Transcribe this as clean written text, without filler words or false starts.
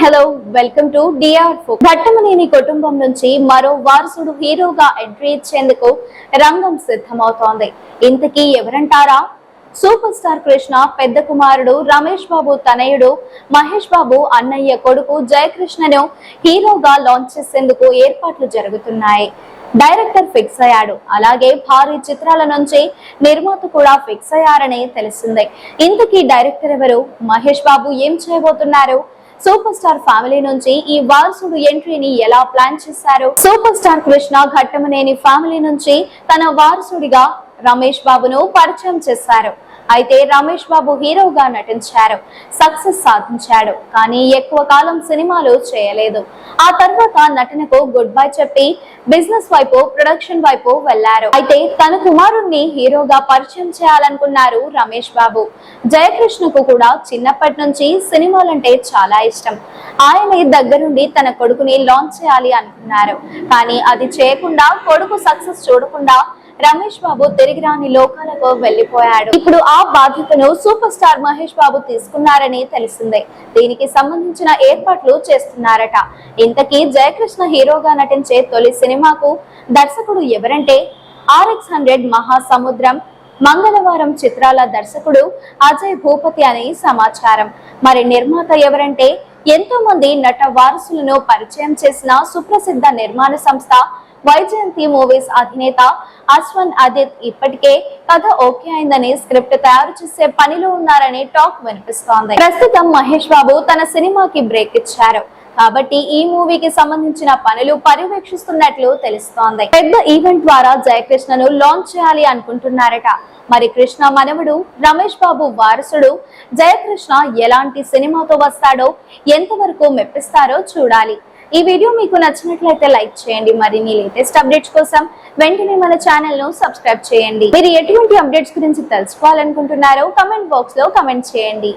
Hello welcome to DR4. Ghattamaneni కుటుంబం నుంచి మరో వారసుడు హీరోగా ఎంట్రీ ఇచ్చేందుకు రంగం సిద్ధమవుతోంది. ఇంతకీ ఎవరంటారా? సూపర్ స్టార్ కృష్ణ పెద్ద కుమారుడు రమేష్ బాబు తనయుడు మహేష్ బాబు అన్నయ్య కొడుకు జయకృష్ణను హీరోగా లాంచ్ చేసేందుకు ఏర్పాట్లు జరుగుతున్నాయి. డైరెక్టర్ ఫిక్స్ అయ్యాడు. అలాగే భారీ చిత్రాల నుంచి నిర్మాత కూడా ఫిక్స్ అయ్యారని తెలిసిందే. ఇంతకీ డైరెక్టర్ ఎవరు? మహేష్ బాబు ఏం చేయబోతున్నారు? సూపర్ స్టార్ ఫ్యామిలీ నుంచి ఈ వారసుడు ఎంట్రీని ఎలా ప్లాన్ చేశారు? Super star Krishna Ghattamaneni family నుంచి తన వారసుడిగా రమేష్ బాబును పరిచయం చేశారు. అయితే రమేష్ బాబు హీరోగా నటించారు, సక్సెస్ సాధించాడు. కానీ ఎక్కువ కాలం సినిమాలు చేయలేదు. ఆ తర్వాత నటనకు గుడ్ బై చెప్పి బిజినెస్ వైపు, ప్రొడక్షన్ వైపు వెళ్లారు. అయితే తన కుమారుణ్ణి హీరోగా పరిచయం చేయాలనుకున్నారు రమేష్ బాబు. జయకృష్ణకు కూడా చిన్నప్పటి నుంచి సినిమాలంటే చాలా ఇష్టం. ఆయన దగ్గరుండి తన కొడుకుని లాంచ్ చేయాలి అనుకున్నారు. కానీ అది చేయకుండా, కొడుకు సక్సెస్ చూడకుండా రమేష్ బాబు తిరిగి రాని లోకాలకు వెళ్లిపోయాడు. ఇప్పుడు ఆ బాధ్యతను సూపర్ స్టార్ మహేష్ బాబు తీసుకున్నారని తెలిసిందే. దీనికి సంబంధించిన ఏర్పాట్లు చేస్తున్నారట. ఇంతకీ జయకృష్ణ హీరోగా నటించే తొలి సినిమాకు దర్శకుడు ఎవరంటే RX100 మహాసముద్రం మంగళవారం చిత్రాల దర్శకుడు అజయ్ భూపతి అని సమాచారం. మరి నిర్మాత ఎవరంటే ఎంతో మంది నట వారసులను పరిచయం చేసిన సుప్రసిద్ధ నిర్మాణ సంస్థ వైజయంతి మూవీస్ అధినేత అశ్వన్ ఆదిత్ ఇప్పటికే కథ ఓకే అయిందని స్క్రిప్ట్ తయారు చేసే పనిలో ఉన్నారని టాక్ వినిపిస్తోంది. ప్రస్తుతం మహేష్ బాబు తన సినిమాకి బ్రేక్ ఇచ్చారు కాబట్టి ఈ మూవీకి సంబంధించిన పనులు పర్యవేక్షిస్తున్నట్లు తెలుస్తోంది. పెద్ద ఈవెంట్ ద్వారా జయకృష్ణను లాంచ్ చేయాలి అనుకుంటున్నారట. మరి కృష్ణ మనవడు రమేష్ బాబు వారసుడు జయకృష్ణ ఎలాంటి సినిమాతో వస్తాడో, ఎంతవరకు మెప్పిస్తారో చూడాలి. ఈ వీడియో మీకు నచ్చినట్లయితే లైక్ చేయండి. మరిన్ని లేటెస్ట్ అప్డేట్స్ కోసం వెంటనే మన ఛానల్ ను సబ్స్క్రైబ్ చేయండి. మీరు ఎటువంటి అప్డేట్స్ గురించి తెలుసుకోవాలనుకుంటున్నారో కమెంట్ బాక్స్ లో కమెంట్ చేయండి.